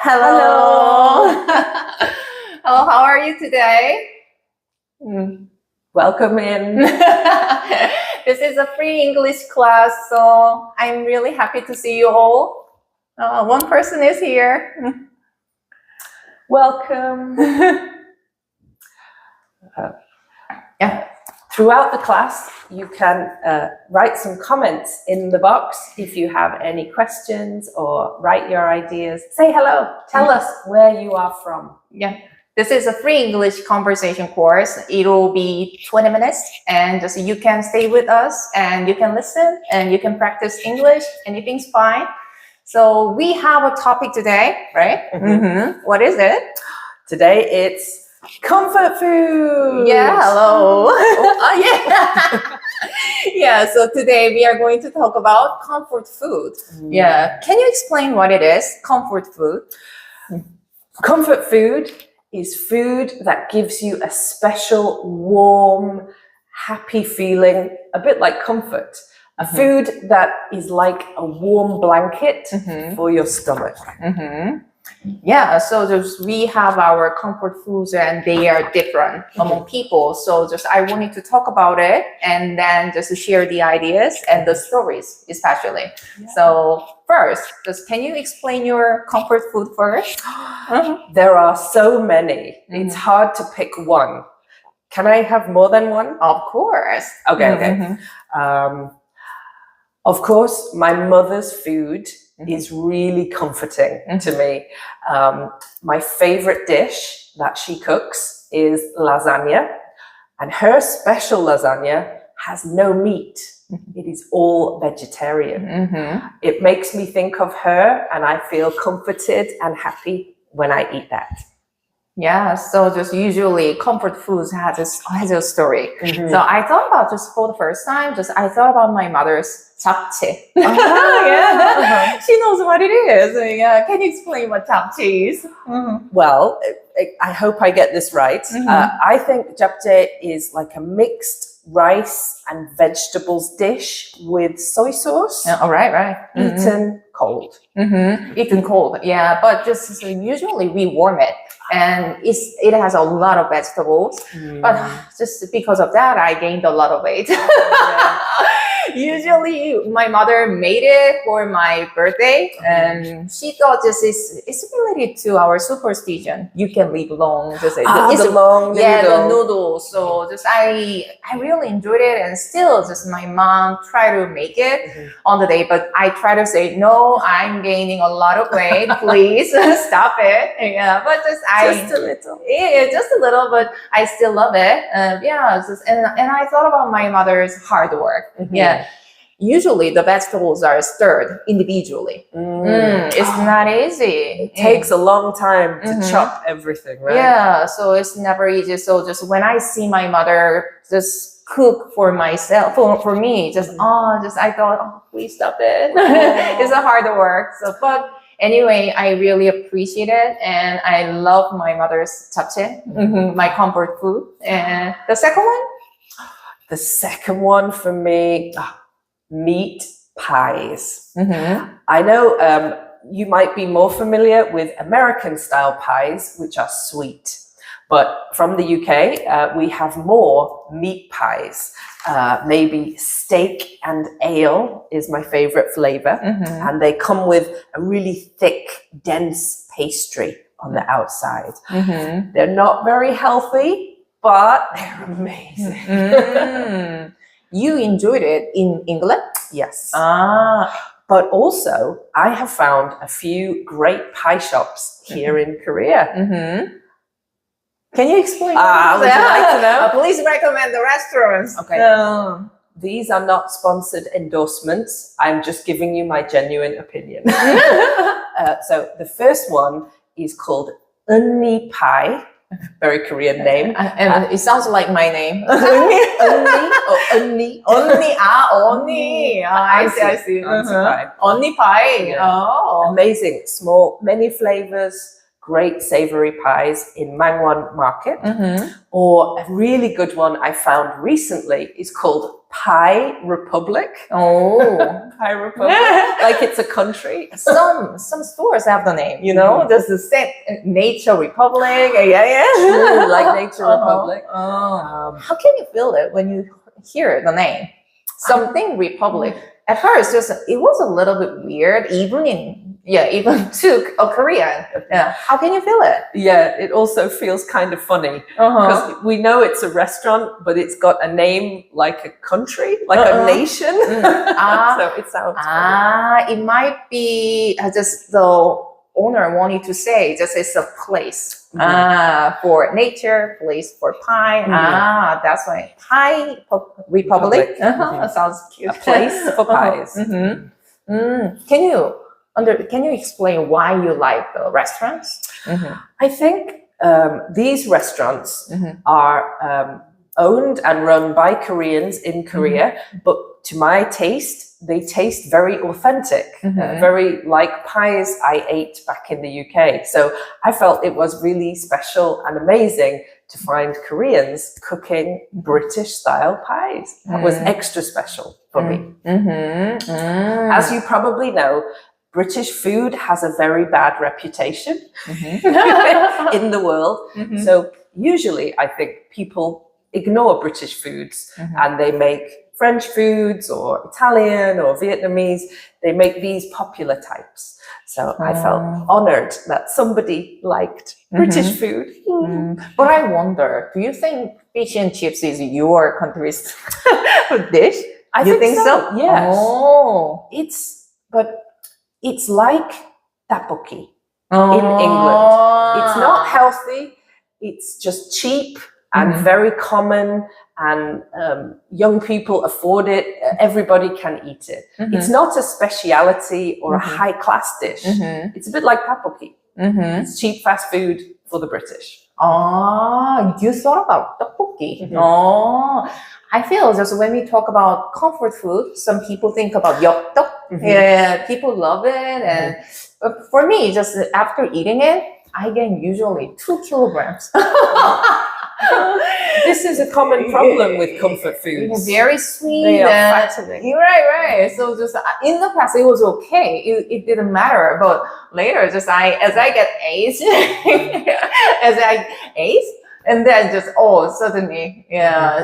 Hello. Hello, how are you today? Welcome in. This is a free English class, so I'm really happy to see you all. One person is here. Welcome. Yeah. Throughout the class, you can write some comments in the box if you have any questions or write your ideas. Say hello. Tell us where you are from. Yeah. This is a free English conversation course. It'll be 20 minutes and just you can stay with us and you can listen and you can practice English. Anything's fine. So we have a topic today, right? Mm-hmm. What is it? Today it's comfort food. Yeah, hello. Yeah. Yeah, so today we are going to talk about comfort food. Yeah. Can you explain what it is, comfort food? Comfort food is food that gives you a special, warm, happy feeling, a bit like comfort. A food that is like a warm blanket for your stomach. Yeah, so we have our comfort foods and they are different among people. So I wanted to talk about it and then just to share the ideas and the stories especially. Yeah. So first, can you explain your comfort food first? There are so many. It's hard to pick one. Can I have more than one? Of course. Okay. Of course, my mother's food is really comforting to me. My favorite dish that she cooks is lasagna, and her special lasagna has no meat. It is all vegetarian. It makes me think of her, and I feel comforted and happy when I eat that. Yeah, so just usually comfort foods has a story. So I thought about for the first time, I thought about my mother's japchae. Yeah. She knows what it is. Yeah, can you explain what japchae is? Well, I hope I get this right. I think japchae is like a mixed rice and vegetables dish with soy sauce. Oh, right. Eaten cold. Eaten cold, yeah. But usually we warm it. And it has a lot of vegetables, but just because of that, I gained a lot of weight. Usually, my mother made it for my birthday, and she thought it's related to our superstition. You can live long. The noodles. So I really enjoyed it, and still my mom tried to make it on the day, but I try to say no. I'm gaining a lot of weight. Please stop it. Yeah, but just a little. Yeah, just a little, but I still love it. And I thought about my mother's hard work. Yeah. Usually the vegetables are stirred individually. It's not easy. It takes a long time to chop everything, right? Yeah, so it's never easy. So just when I see my mother just cook for myself, for me, I thought, please stop it. It's a hard work. But anyway, I really appreciate it, and I love my mother's japchae, my comfort food. And the second one? The second one for me, meat pies. I know you might be more familiar with American style pies, which are sweet. But from the UK, we have more meat pies. Maybe steak and ale is my favorite flavor. And they come with a really thick, dense pastry on the outside. They're not very healthy, but they're amazing. You enjoyed it in England? Yes. But also, I have found a few great pie shops here in Korea. Can you explain? Would you like to know? Please recommend the restaurants. Okay. These are not sponsored endorsements. I'm just giving you my genuine opinion. So the first one is called Unni Pie. Very Korean name. And it sounds like my name. Unni. Onni. I see. Unni pie. Onni pie. Yeah. Oh. Amazing. Small, many flavors, great savory pies in Mangwon Market. Or a really good one I found recently is called Pie Republic. Oh, Pie Republic, like it's a country. some stores have the name, you know, just the same Nature Republic. Yeah. True, like Nature Republic. How can you feel it when you hear the name? Something Republic. At first, just it was a little bit weird, even to a Korean. Yeah. How can you feel it? Yeah, it also feels kind of funny because we know it's a restaurant, but it's got a name like a country, like a nation. So it sounds funny. It might be just the owner wanted to say just it's a place for nature, place for pie. That's why Pie Republic. Sounds cute. A place for pies. Can you explain why you like the restaurants? I think these restaurants are owned and run by Koreans in Korea, but to my taste, they taste very authentic, very like pies I ate back in the UK. So I felt it was really special and amazing to find Koreans cooking British style pies. That was extra special for me. As you probably know, British food has a very bad reputation in the world. So usually I think people ignore British foods and they make French foods or Italian or Vietnamese. They make these popular types. So I felt honored that somebody liked British food. But I wonder, do you think fish and chips is your country's dish? I think so. Yes. Oh. It's like tteokbokki in England. It's not healthy. It's just cheap and very common, and young people afford it. Everybody can eat it. It's not a speciality or a high class dish. It's a bit like tteokbokki. It's cheap fast food for the British. You thought about tteokbokki. I feel just when we talk about comfort food, some people think about yeokdeok. Yeah, people love it, and for me, just after eating it, I gain usually 2 kilograms. This is a common problem with comfort foods. Very sweet. They are fattening. You're right. So just in the past, it was okay. It didn't matter. But later, as I get aged, and then just suddenly,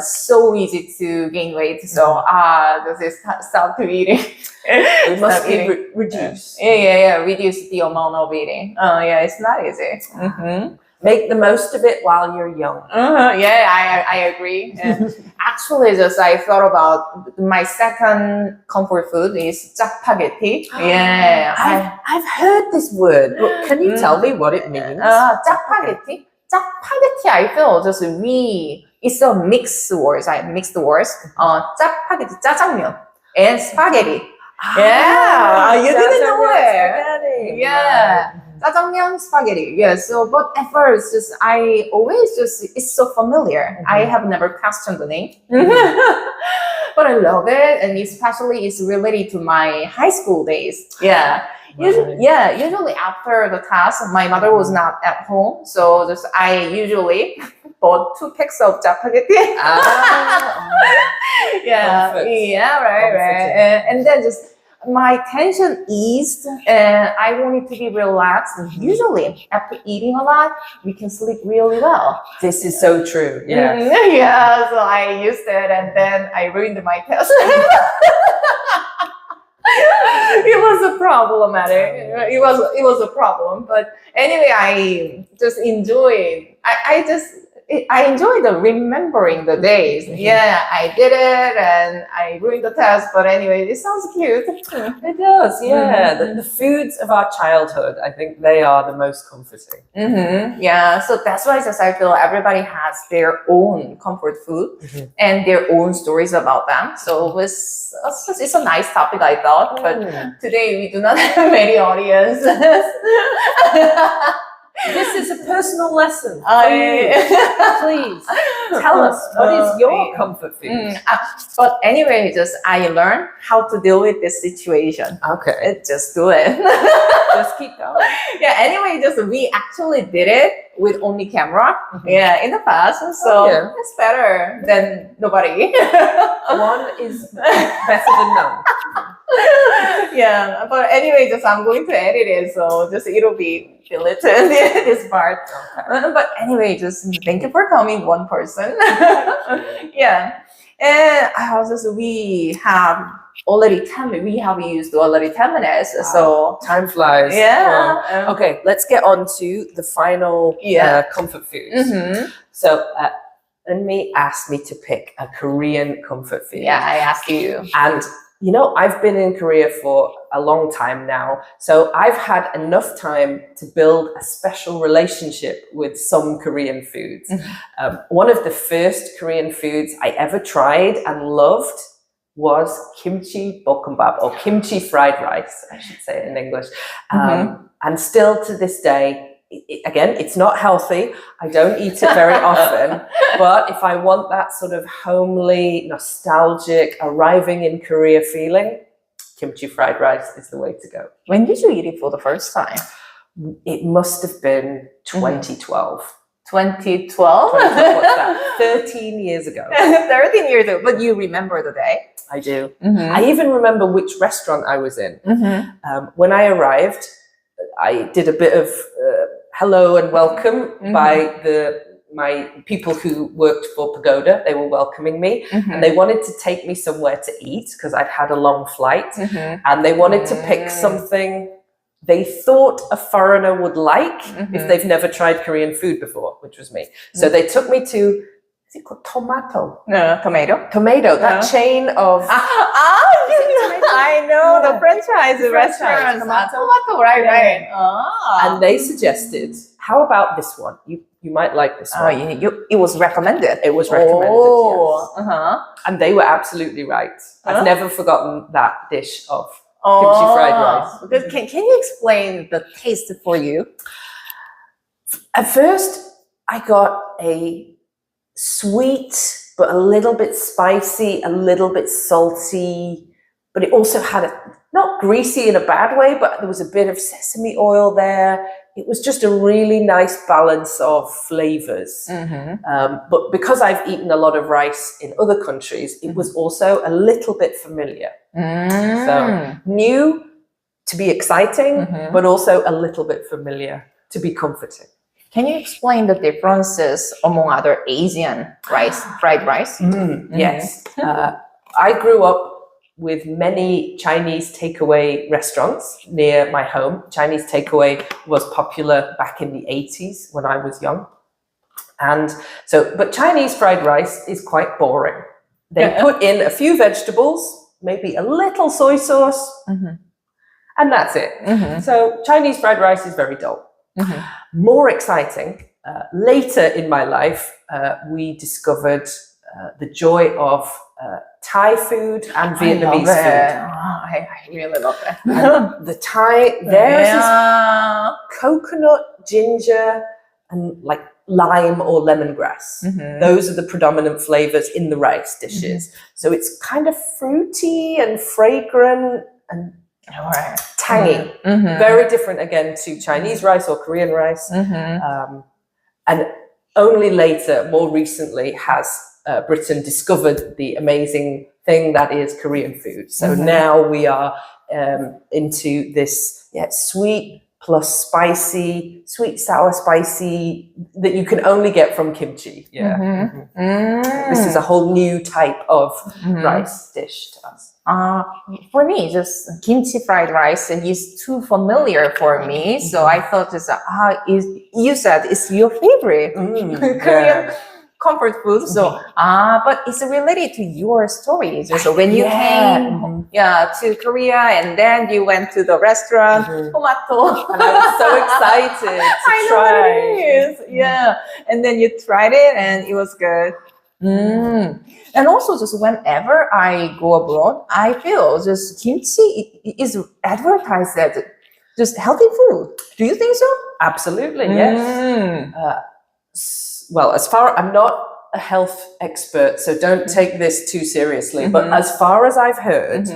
so easy to gain weight. So just stop to eating. It must be reduced. Reduce the amount of eating. It's not easy. Make the most of it while you're young. I agree. And actually, I thought about my second comfort food is 짜파게티. I've heard this word, but can you tell me what it means? 짜파게티. 짜파게티, I feel it's a mixed words. 짜파게티, 짜장면, and spaghetti. You didn't know it. Spaghetti. Jjajangmyeon spaghetti. So, but at first, I always it's so familiar. I have never questioned the name. But I love it, and especially it's related to my high school days. Usually after the class, my mother was not at home, so I usually bought 2 packs of spaghetti. Right. And then my tension eased, and I wanted to be relaxed. And usually, after eating a lot, we can sleep really well. This is so true. So I used it, and then I ruined my test. It was problematic. It was a problem, but anyway, I just enjoyed. I enjoy the remembering the days. I did it and I ruined the test, but anyway, it sounds cute. It does, The foods of our childhood, I think they are the most comforting. So that's why I feel everybody has their own comfort food and their own stories about them. So it's a nice topic, I thought, but today we do not have many audiences. This is a personal lesson. I- Please tell us, what is your comfort food? But anyway, just I learned how to deal with this situation. Okay. Just do it. Just keep going. Yeah, anyway, just we actually did it with only camera. Yeah, in the past. So yeah. it's better than nobody. One is better than none. Yeah, but anyway, just I'm going to edit it, so just it'll be deleted this part. But anyway, just thank you for coming, one person. Yeah, and I also we have already 10. We have used already 10 minutes, so Time flies. yeah. Wow. Okay, let's get on to the final comfort foods. So, Eunmi asked me to pick a Korean comfort food. Yeah, I asked you. And you know, I've been in Korea for a long time now, so I've had enough time to build a special relationship with some Korean foods. One of the first Korean foods I ever tried and loved was kimchi bokkeumbap, or kimchi fried rice, I should say it in English. And still to this day, again, it's not healthy. I don't eat it very often, but if I want that sort of homely, nostalgic, arriving in Korea feeling, kimchi fried rice is the way to go. When did you eat it for the first time? It must have been 2012. 2012? What's that? 13 years ago. 13 years ago, but you remember the day? I do. I even remember which restaurant I was in. When I arrived, I did a bit of hello and welcome by my people who worked for Pagoda. They were welcoming me, and they wanted to take me somewhere to eat because I'd had a long flight, and they wanted to pick something they thought a foreigner would like if they've never tried Korean food before, which was me. So they took me to, is it called Tomato? Tomato. Tomato, that chain of... I know, the franchise restaurants. Tomato, right. And they suggested, how about this one? You might like this one. It was recommended. It was recommended, yes. And they were absolutely right. I've never forgotten that dish of kimchi fried rice. Because can you explain the taste for you? At first, I got a sweet, but a little bit spicy, a little bit salty, but it also had not greasy in a bad way, but there was a bit of sesame oil there. It was just a really nice balance of flavors. But because I've eaten a lot of rice in other countries, it was also a little bit familiar. So new to be exciting, but also a little bit familiar to be comforting. Can you explain the differences among other Asian rice, fried rice? Yes. I grew up with many Chinese takeaway restaurants near my home. Chinese takeaway was popular back in the 80s when I was young. And so, but Chinese fried rice is quite boring. They put in a few vegetables, maybe a little soy sauce, and that's it. So Chinese fried rice is very dull. More exciting, later in my life, we discovered the joy of Thai food and Vietnamese food. I really love it. The Thai, theirs is coconut, ginger, and like lime or lemongrass. Those are the predominant flavors in the rice dishes. So it's kind of fruity and fragrant and tangy. Very different again to Chinese rice or Korean rice. And only later, more recently, has Britain discovered the amazing thing that is Korean food. So now we are into this sweet plus spicy, sweet, sour, spicy that you can only get from kimchi. This is a whole new type of rice dish to us. For me, just kimchi fried rice is too familiar for me. So I thought just you said it's your favorite Korean comfort food. So but it's related to your story. So when you came to Korea and then you went to the restaurant, Tomato. And I was so excited to try. Know it is. And then you tried it and it was good. And also just whenever I go abroad, I feel just kimchi is advertised as just healthy food. Do you think so? Absolutely, yes. Well, I'm not a health expert, so don't take this too seriously. But as far as I've heard,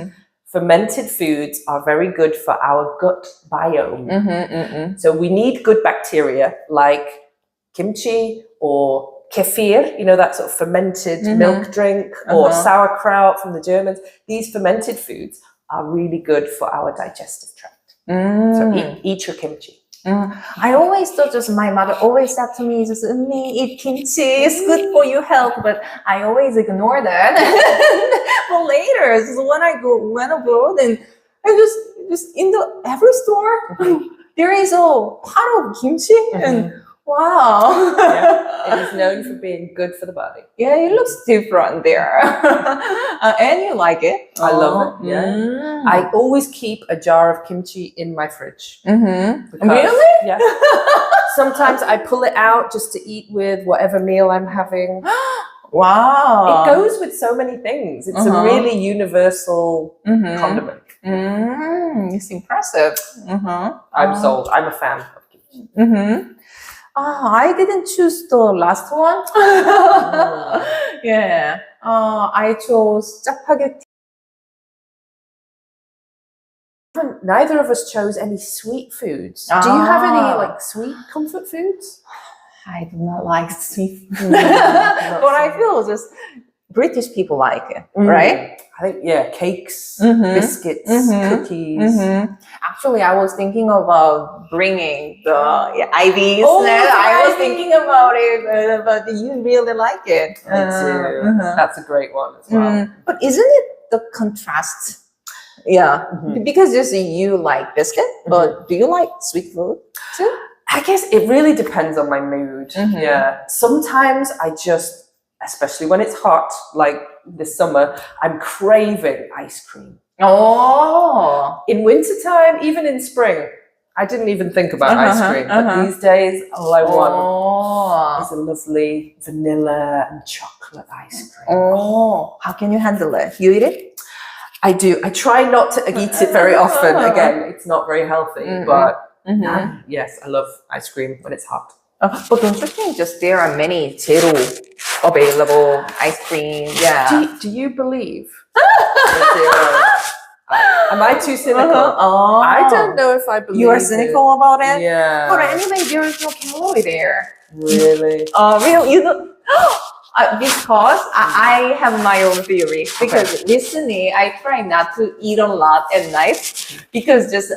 fermented foods are very good for our gut biome. So we need good bacteria like kimchi or kefir, you know, that sort of fermented milk drink, or sauerkraut from the Germans. These fermented foods are really good for our digestive tract. So eat your kimchi. I always thought, just my mother always said to me, just eat kimchi, it's good for your health, but I always ignore that. But later, just when I went abroad, and I just in every store there is a pot of kimchi, and wow. Yeah, it is known for being good for the body. Yeah, it looks different there. And you like it? I love it. Yeah. I always keep a jar of kimchi in my fridge. Really? Yeah. Sometimes I pull it out just to eat with whatever meal I'm having. Wow. It goes with so many things. It's a really universal condiment. It's impressive. I'm sold. I'm a fan of kimchi. I didn't choose the last one. Yeah. I chose 짜파게티. Neither of us chose any sweet foods. Do you have any like sweet comfort foods? I do not like sweet food. But I feel just British people like it, right? I think, cakes, biscuits, cookies. Actually, I was thinking about bringing the IVs. Oh, I was thinking about it, but you really like it. Me too. That's a great one as well. But isn't it the contrast? Yeah, because you like biscuit, but do you like sweet food too? I guess it really depends on my mood. Yeah. Sometimes I just, especially when it's hot, like this summer, I'm craving ice cream. Oh. In wintertime, even in spring, I didn't even think about ice cream. But these days, all I want is a lovely vanilla and chocolate ice cream. Oh. How can you handle it? You eat it? I do. I try not to eat it very often. Again, it's not very healthy, but yes, I love ice cream when it's hot. But don't you think just there are many zero available ice cream? Yeah. Do you believe? Am I too cynical? Oh. I don't know if I believe. You are cynical about it? Yeah. But anyway, there is no calorie there. Really? Really? You don't? Because I have my own theory. Because recently, I try not to eat a lot at night, because just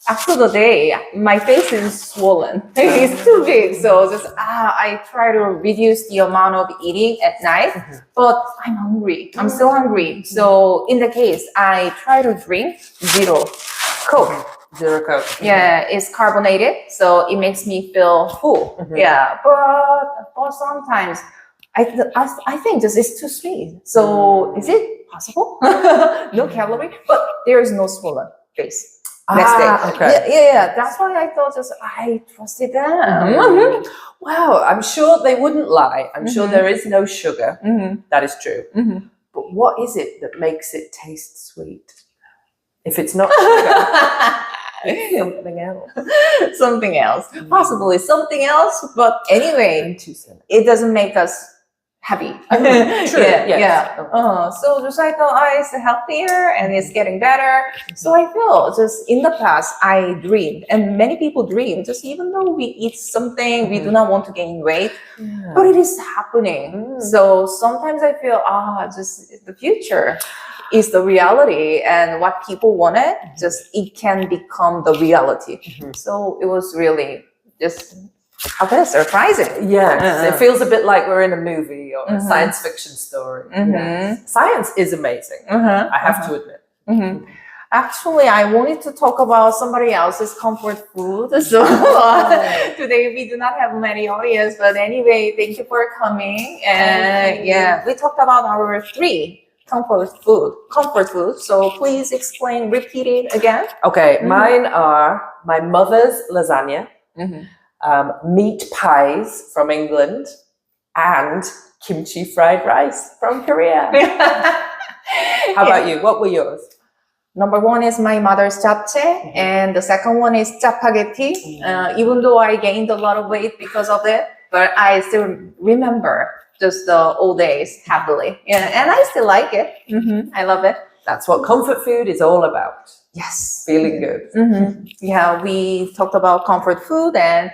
after the day, my face is swollen. It's too big. So just I try to reduce the amount of eating at night, but I'm hungry. I'm still hungry. So in the case, I try to drink zero Coke. Zero Coke. Yeah, it's carbonated, so it makes me feel full. Yeah, but sometimes I think this is too sweet. So is it possible? No calorie, but there is no swollen face. Next day. Okay. Yeah. That's why I thought I trusted them. Wow, I'm sure they wouldn't lie. I'm sure there is no sugar. That is true. But what is it that makes it taste sweet? If it's not sugar, it's something else. Something else. Possibly something else. But anyway, it doesn't make us happy. True. So just I thought it's healthier and it's getting better. So I feel just in the past I dreamed, and many people dream, just even though we eat something, we do not want to gain weight, but it is happening. So sometimes I feel just the future is the reality, and what people wanted, just it can become the reality. So it was really just surprising. Yes, it feels a bit like we're in a movie or a science fiction story. Yes. Science is amazing. I have to admit. Actually, I wanted to talk about somebody else's comfort food. So today we do not have many audience, but anyway, thank you for coming. And we talked about our 3 comfort food. So please repeat it again. Okay, mine are my mother's lasagna, meat pies from England, and kimchi fried rice from Korea. How about you? What were yours? Number one is my mother's japchae, and the second one is japaghetti. Even though I gained a lot of weight because of it, but I still remember just the old days happily. Yeah, and I still like it. I love it. That's what comfort food is all about. Yes. Feeling good. Yeah, we talked about comfort food and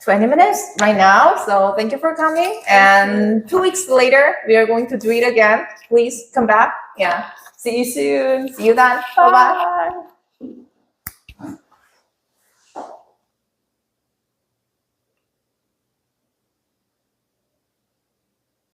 20 minutes right now. So thank you for coming. And 2 weeks later, we are going to do it again. Please come back. Yeah. See you soon. See you then. Bye-bye.